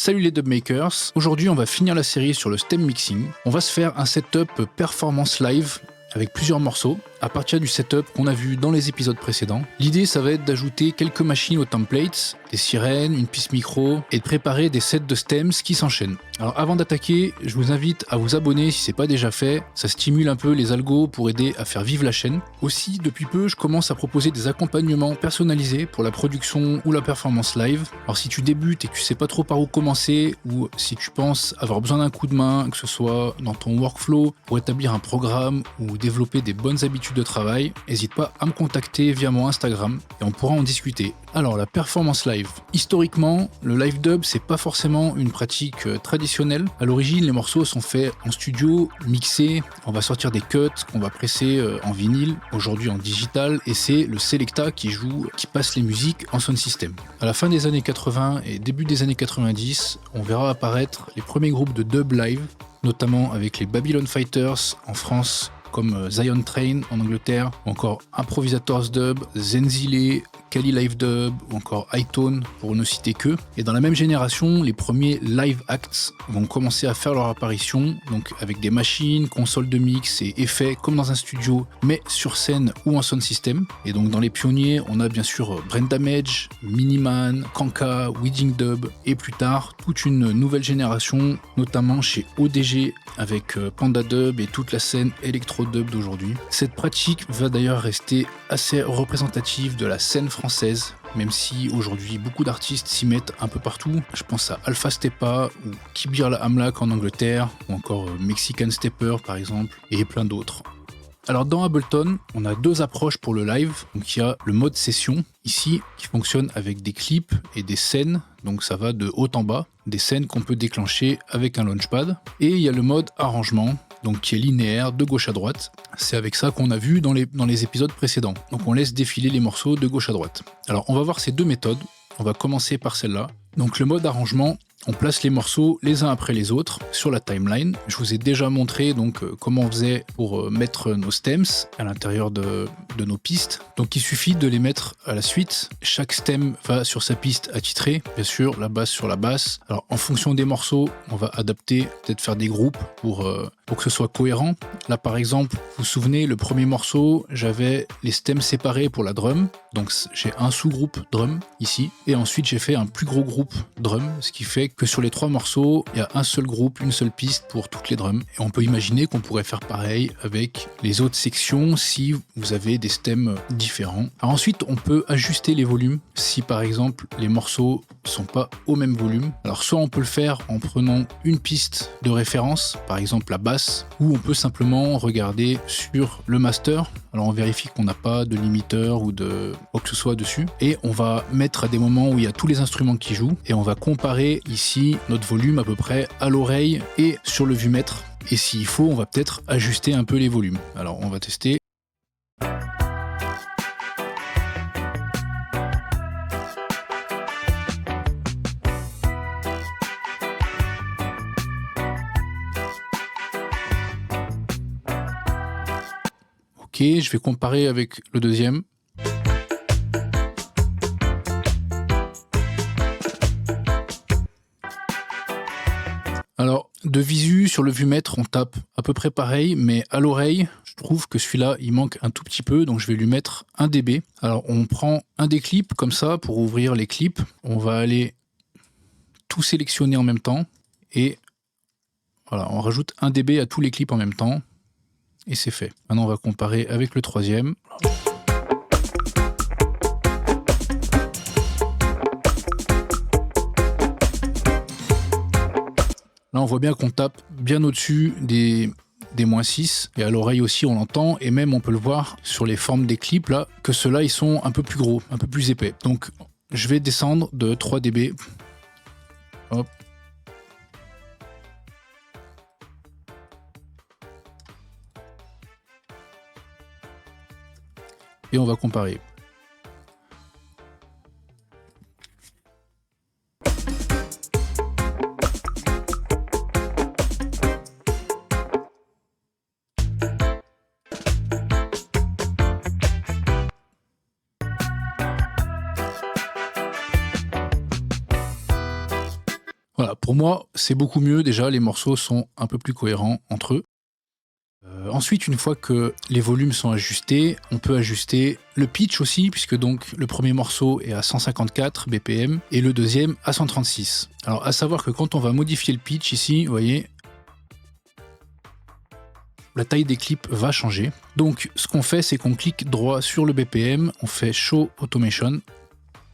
Salut les dubmakers, aujourd'hui on va finir la série sur le stem mixing. On va se faire un setup performance live avec plusieurs morceaux à partir du setup qu'on a vu dans les épisodes précédents. L'idée ça va être d'ajouter quelques machines aux templates, des sirènes, une piste micro et de préparer des sets de stems qui s'enchaînent. Alors avant d'attaquer, je vous invite à vous abonner si c'est pas déjà fait, ça stimule un peu les algos pour aider à faire vivre la chaîne. Aussi, depuis peu, je commence à proposer des accompagnements personnalisés pour la production ou la performance live. Alors si tu débutes et que tu sais pas trop par où commencer, ou si tu penses avoir besoin d'un coup de main, que ce soit dans ton workflow pour établir un programme ou développer des bonnes habitudes de travail, n'hésite pas à me contacter via mon Instagram et on pourra en discuter. Alors la performance live. Historiquement, le live dub c'est pas forcément une pratique traditionnelle. À l'origine, les morceaux sont faits en studio, mixés, on va sortir des cuts qu'on va presser en vinyle, aujourd'hui en digital, et c'est le Selecta qui passe les musiques en sound system. À la fin des années 80 et début des années 90, on verra apparaître les premiers groupes de dub live, notamment avec les Babylon Fighters en France, comme Zion Train en Angleterre, ou encore Improvisators Dub, Zenzile, Kali Live Dub, ou encore Hightone, pour ne citer que. Et dans la même génération, les premiers live acts vont commencer à faire leur apparition, donc avec des machines, consoles de mix et effets, comme dans un studio, mais sur scène ou en sound system. Et donc dans les pionniers, on a bien sûr Brain Damage, Miniman, Kanka, Wedding Dub, et plus tard, toute une nouvelle génération, notamment chez ODG, avec Panda Dub et toute la scène électro-dub d'aujourd'hui. Cette pratique va d'ailleurs rester assez représentative de la scène française, même si aujourd'hui beaucoup d'artistes s'y mettent un peu partout. Je pense à Alpha Stepa ou Kibir la Amlak en Angleterre, ou encore Mexican Stepper par exemple, et plein d'autres. Alors dans Ableton, on a deux approches pour le live. Donc il y a le mode session, ici, qui fonctionne avec des clips et des scènes, donc ça va de haut en bas, des scènes qu'on peut déclencher avec un launchpad. Et il y a le mode arrangement, donc qui est linéaire de gauche à droite. C'est avec ça qu'on a vu dans les épisodes précédents. Donc on laisse défiler les morceaux de gauche à droite. Alors on va voir ces deux méthodes. On va commencer par celle-là. Donc le mode arrangement, on place les morceaux les uns après les autres sur la timeline. Je vous ai déjà montré donc comment on faisait pour mettre nos stems à l'intérieur de nos pistes. Donc il suffit de les mettre à la suite. Chaque stem va sur sa piste attitrée, bien sûr, la basse sur la basse. Alors en fonction des morceaux, on va adapter, peut-être faire des groupes pour que ce soit cohérent. Là par exemple, vous vous souvenez, le premier morceau, j'avais les stems séparés pour la drum. Donc j'ai un sous-groupe drum ici. Et ensuite j'ai fait un plus gros groupe drum, ce qui fait que sur les trois morceaux, il y a un seul groupe, une seule piste pour toutes les drums. Et on peut imaginer qu'on pourrait faire pareil avec les autres sections si vous avez des stems différents. Alors ensuite, on peut ajuster les volumes si par exemple les morceaux sont pas au même volume. Alors soit on peut le faire en prenant une piste de référence, par exemple la basse, ou on peut simplement regarder sur le master. Alors on vérifie qu'on n'a pas de limiteur ou de quoi que ce soit dessus. Et on va mettre à des moments où il y a tous les instruments qui jouent. Et on va comparer ici notre volume à peu près à l'oreille et sur le vumètre. Et s'il faut, on va peut-être ajuster un peu les volumes. Alors on va tester. Ok, je vais comparer avec le deuxième. Alors, de visu, sur le vumètre, on tape à peu près pareil, mais à l'oreille, je trouve que celui-là, il manque un tout petit peu, donc je vais lui mettre 1 dB. Alors, on prend un des clips, comme ça, pour ouvrir les clips. On va aller tout sélectionner en même temps, et voilà, on rajoute 1 dB à tous les clips en même temps, et c'est fait. Maintenant, on va comparer avec le troisième. Là, on voit bien qu'on tape bien au-dessus des -6, et à l'oreille aussi on l'entend, et même on peut le voir sur les formes des clips là, que ceux-là ils sont un peu plus gros, un peu plus épais. Donc je vais descendre de 3 dB. Hop. Et on va comparer. Voilà, pour moi, c'est beaucoup mieux. Déjà, les morceaux sont un peu plus cohérents entre eux. Ensuite, une fois que les volumes sont ajustés, on peut ajuster le pitch aussi, puisque donc le premier morceau est à 154 BPM et le deuxième à 136. Alors, à savoir que quand on va modifier le pitch ici, vous voyez, la taille des clips va changer. Donc, ce qu'on fait, c'est qu'on clique droit sur le BPM, on fait Show Automation,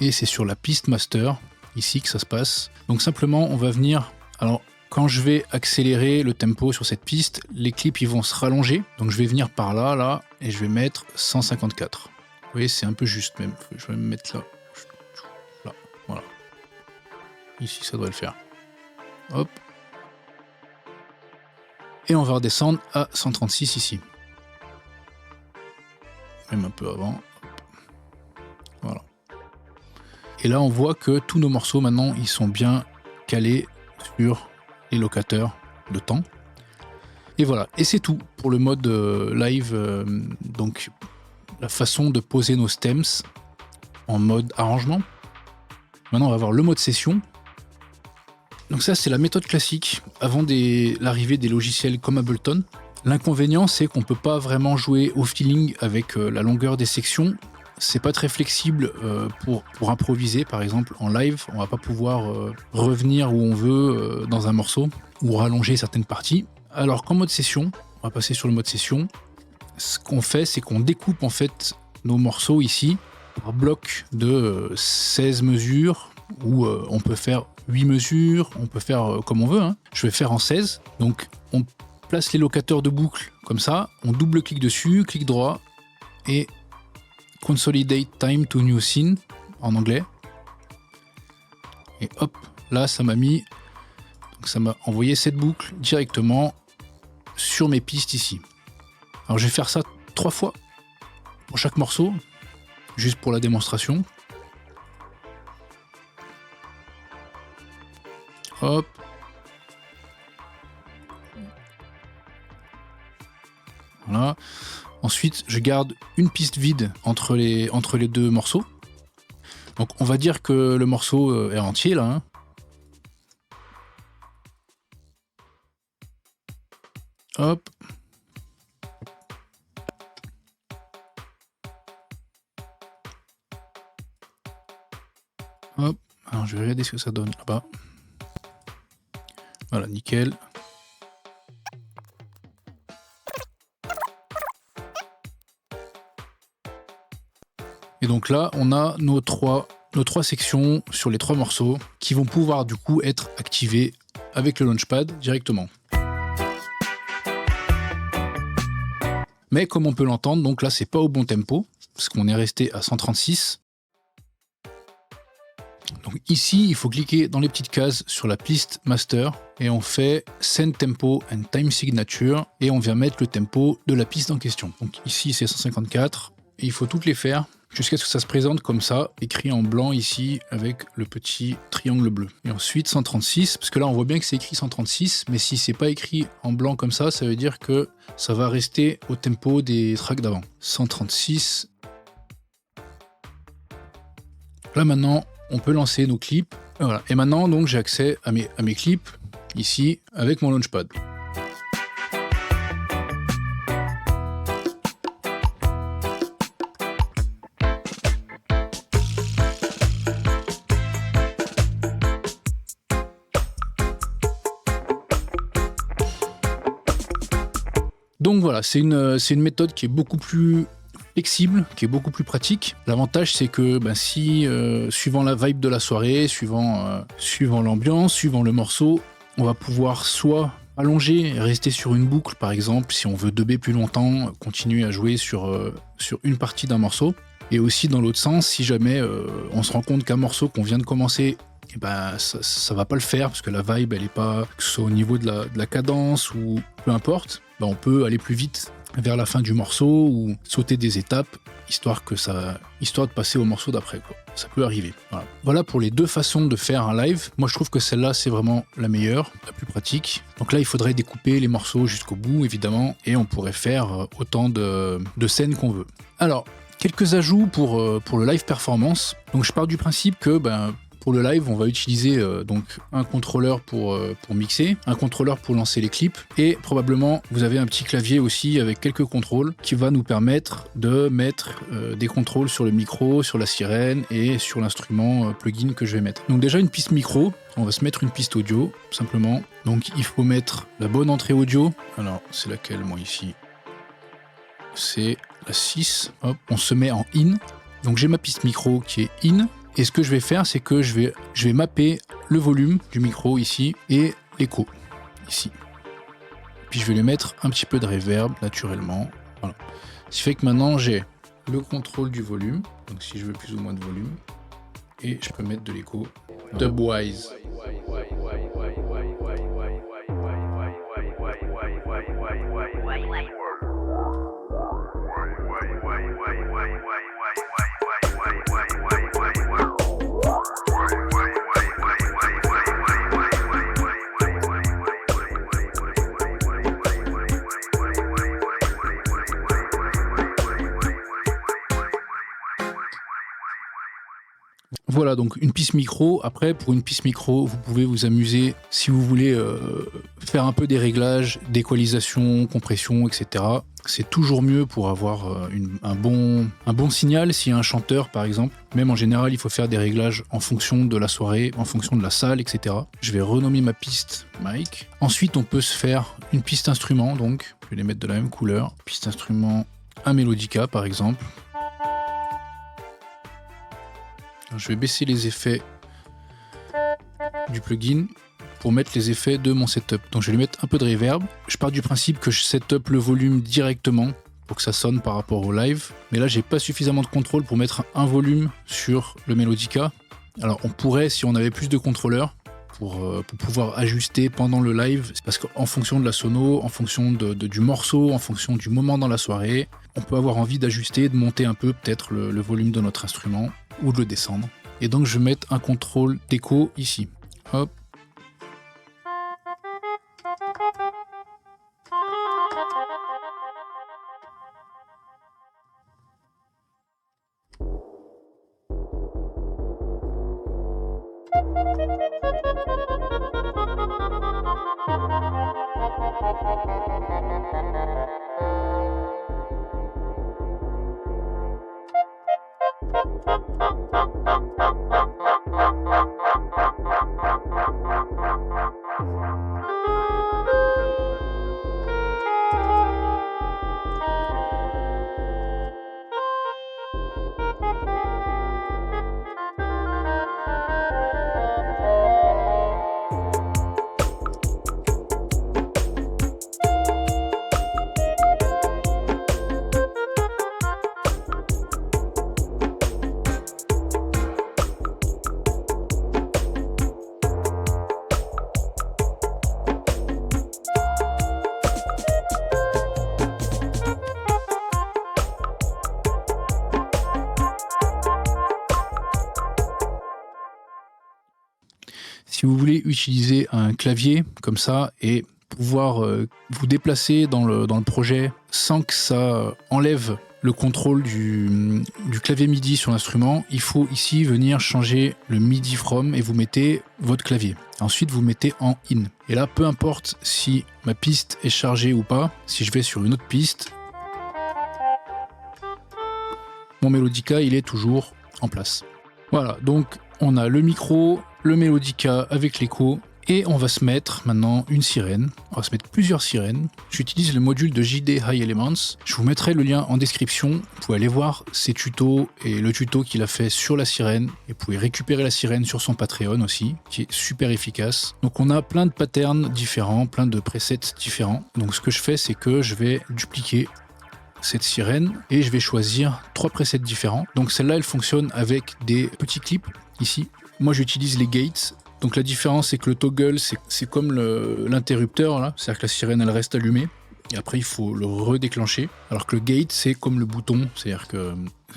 et c'est sur la piste master, ici, que ça se passe. Donc, simplement, on va venir... Alors, quand je vais accélérer le tempo sur cette piste, les clips ils vont se rallonger. Donc je vais venir par là, là, et je vais mettre 154. Vous voyez, c'est un peu juste même. Je vais me mettre là. Là, voilà. Ici, ça doit le faire. Hop. Et on va redescendre à 136 ici. Même un peu avant. Hop. Voilà. Et là, on voit que tous nos morceaux, maintenant, ils sont bien calés sur les locateurs de temps. Et voilà, et c'est tout pour le mode live, donc la façon de poser nos stems en mode arrangement. Maintenant on va voir le mode session. Donc ça c'est la méthode classique avant l'arrivée des logiciels comme Ableton. L'inconvénient c'est qu'on peut pas vraiment jouer au feeling avec la longueur des sections. C'est pas très flexible pour improviser, par exemple en live, on va pas pouvoir revenir où on veut dans un morceau ou rallonger certaines parties. Alors qu'en mode session, on va passer sur le mode session, ce qu'on fait c'est qu'on découpe en fait nos morceaux ici par bloc de 16 mesures où on peut faire 8 mesures, on peut faire comme on veut, hein. Je vais faire en 16, donc on place les locateurs de boucle comme ça, on double-clique dessus, clic droit et Consolidate Time to New Scene en anglais. Et hop, là ça m'a mis, donc ça m'a envoyé cette boucle directement sur mes pistes ici. Alors je vais faire ça 3 fois pour chaque morceau, juste pour la démonstration. Hop. Voilà. Ensuite, je garde une piste vide entre les deux morceaux. Donc, on va dire que le morceau est entier, là. Hein. Hop. Hop. Alors, je vais regarder ce que ça donne là-bas. Voilà, nickel. Et donc là, on a nos trois sections sur les 3 morceaux qui vont pouvoir du coup être activées avec le Launchpad directement. Mais comme on peut l'entendre, donc là c'est pas au bon tempo, parce qu'on est resté à 136. Donc ici, il faut cliquer dans les petites cases sur la piste master et on fait Send Tempo and Time Signature et on vient mettre le tempo de la piste en question. Donc ici c'est 154 et il faut toutes les faire jusqu'à ce que ça se présente comme ça, écrit en blanc ici avec le petit triangle bleu. Et ensuite 136, parce que là on voit bien que c'est écrit 136, mais si c'est pas écrit en blanc comme ça veut dire que ça va rester au tempo des tracks d'avant. 136. Là maintenant, on peut lancer nos clips. Voilà. Et maintenant donc j'ai accès à mes clips ici avec mon Launchpad. Donc voilà, c'est une méthode qui est beaucoup plus flexible, qui est beaucoup plus pratique. L'avantage c'est que si, suivant la vibe de la soirée, suivant l'ambiance, suivant le morceau, on va pouvoir soit allonger, rester sur une boucle par exemple, si on veut dubber plus longtemps, continuer à jouer sur une partie d'un morceau. Et aussi dans l'autre sens, si jamais on se rend compte qu'un morceau qu'on vient de commencer, ça va pas le faire parce que la vibe elle est pas, que ce soit au niveau de la cadence ou peu importe, on peut aller plus vite vers la fin du morceau ou sauter des étapes histoire de passer au morceau d'après, quoi. Ça peut arriver. Voilà pour les 2 façons de faire un live. Moi je trouve que celle-là c'est vraiment la meilleure, la plus pratique. Donc là il faudrait découper les morceaux jusqu'au bout évidemment et on pourrait faire autant de scènes qu'on veut. Alors quelques ajouts pour le live performance. Donc je pars du principe que Pour le live, on va utiliser donc un contrôleur pour mixer, un contrôleur pour lancer les clips, et probablement vous avez un petit clavier aussi avec quelques contrôles qui va nous permettre de mettre des contrôles sur le micro, sur la sirène et sur l'instrument plugin que je vais mettre. Donc déjà une piste micro, on va se mettre une piste audio, simplement. Donc il faut mettre la bonne entrée audio. Alors c'est laquelle moi ici? C'est la 6. Hop, on se met en in. Donc j'ai ma piste micro qui est in. Et ce que je vais faire, c'est que je vais mapper le volume du micro ici et l'écho ici. Puis je vais lui mettre un petit peu de reverb naturellement. Voilà. Ce qui fait que maintenant j'ai le contrôle du volume. Donc si je veux plus ou moins de volume. Et je peux mettre de l'écho. Dubwise. Voilà, donc une piste micro. Après, pour une piste micro, vous pouvez vous amuser si vous voulez faire un peu des réglages, d'équalisation, compression, etc. C'est toujours mieux pour avoir un bon signal s'il y a un chanteur, par exemple. Même en général, il faut faire des réglages en fonction de la soirée, en fonction de la salle, etc. Je vais renommer ma piste mic. Ensuite, on peut se faire une piste instrument, donc je vais les mettre de la même couleur. Piste instrument, un Melodica, par exemple. Je vais baisser les effets du plugin pour mettre les effets de mon setup. Donc je vais lui mettre un peu de reverb. Je pars du principe que je setup le volume directement pour que ça sonne par rapport au live. Mais là, j'ai pas suffisamment de contrôle pour mettre un volume sur le Melodica. Alors on pourrait, si on avait plus de contrôleurs, pour pouvoir ajuster pendant le live, c'est parce qu'en fonction de la sono, en fonction du morceau, en fonction du moment dans la soirée, on peut avoir envie d'ajuster, de monter un peu peut-être le volume de notre instrument ou de le descendre. Et donc je vais mettre un contrôle d'écho ici. Hop. Si vous voulez utiliser un clavier comme ça et pouvoir vous déplacer dans le projet sans que ça enlève le contrôle du clavier MIDI sur l'instrument, il faut ici venir changer le MIDI from et vous mettez votre clavier. Ensuite, vous mettez en in. Et là, peu importe si ma piste est chargée ou pas, si je vais sur une autre piste, mon Melodica, il est toujours en place. Voilà, donc on a le micro, le Melodica avec l'écho, et on va se mettre maintenant une sirène. On va se mettre plusieurs sirènes. J'utilise le module de JD High Elements. Je vous mettrai le lien en description. Vous pouvez aller voir ses tutos et le tuto qu'il a fait sur la sirène. Et vous pouvez récupérer la sirène sur son Patreon aussi, qui est super efficace. Donc on a plein de patterns différents, plein de presets différents. Donc ce que je fais, c'est que je vais dupliquer cette sirène et je vais choisir 3 presets différents. Donc celle-là, elle fonctionne avec des petits clips ici. Moi, j'utilise les gates. Donc la différence, c'est que le toggle, c'est comme l'interrupteur, là. C'est-à-dire que la sirène, elle reste allumée. Et après, il faut le redéclencher. Alors que le gate, c'est comme le bouton. C'est-à-dire que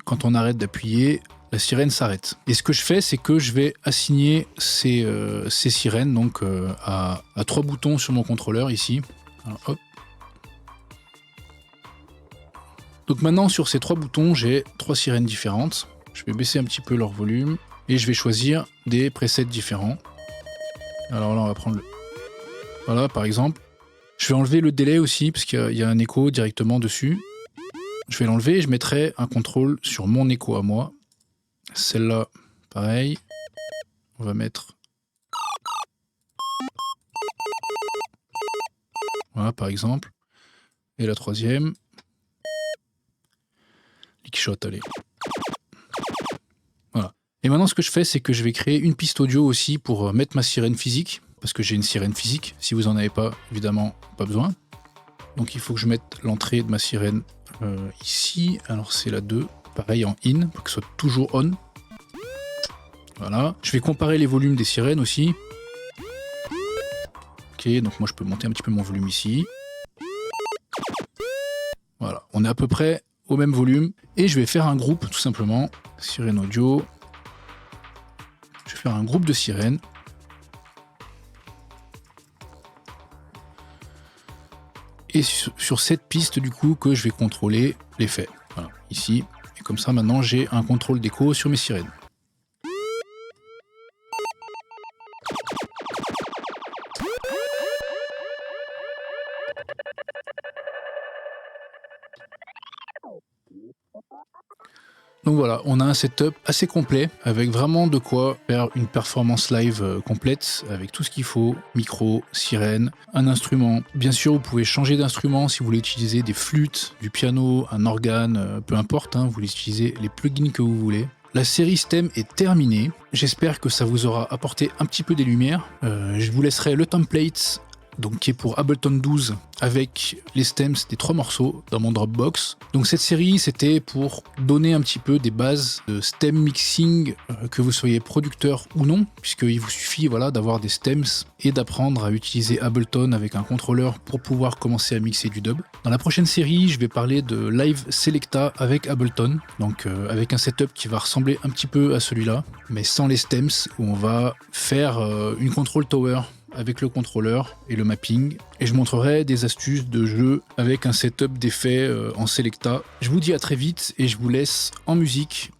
quand on arrête d'appuyer, la sirène s'arrête. Et ce que je fais, c'est que je vais assigner ces sirènes donc, à 3 boutons sur mon contrôleur, ici. Alors, hop. Donc maintenant, sur ces 3 boutons, j'ai 3 sirènes différentes. Je vais baisser un petit peu leur volume. et je vais choisir des presets différents. Alors là, on va prendre le... Voilà, par exemple. Je vais enlever le délai aussi, parce qu'il y a un écho directement dessus. Je vais l'enlever et je mettrai un contrôle sur mon écho à moi. Celle-là, pareil. On va mettre... Voilà, par exemple. Et la troisième. Lickshot, allez. Voilà. Et maintenant, ce que je fais, c'est que je vais créer une piste audio aussi pour mettre ma sirène physique. Parce que j'ai une sirène physique. Si vous en avez pas, évidemment, pas besoin. Donc il faut que je mette l'entrée de ma sirène ici. Alors c'est la 2. Pareil en in, pour que ce soit toujours on. Voilà. Je vais comparer les volumes des sirènes aussi. Ok, donc moi je peux monter un petit peu mon volume ici. Voilà, on est à peu près au même volume. Et je vais faire un groupe, tout simplement. Sirène audio. Je vais faire un groupe de sirènes. Et sur cette piste, du coup, que je vais contrôler l'effet. Voilà, ici. Et comme ça, maintenant, j'ai un contrôle d'écho sur mes sirènes. Donc voilà, on a un setup assez complet, avec vraiment de quoi faire une performance live complète, avec tout ce qu'il faut, micro, sirène, un instrument. Bien sûr, vous pouvez changer d'instrument si vous voulez utiliser des flûtes, du piano, un organe, peu importe, hein, vous voulez utiliser les plugins que vous voulez. La série STEM est terminée, j'espère que ça vous aura apporté un petit peu des lumières. Je vous laisserai le template, donc qui est pour Ableton 12 avec les stems des 3 morceaux dans mon Dropbox. Donc cette série, c'était pour donner un petit peu des bases de stem mixing, que vous soyez producteur ou non, puisqu'il vous suffit voilà, d'avoir des stems et d'apprendre à utiliser Ableton avec un contrôleur pour pouvoir commencer à mixer du dub. Dans la prochaine série, je vais parler de Live Selecta avec Ableton, donc avec un setup qui va ressembler un petit peu à celui-là, mais sans les stems, où on va faire une control tower avec le contrôleur et le mapping, et je montrerai des astuces de jeu avec un setup d'effets en Selecta. Je vous dis à très vite et je vous laisse en musique.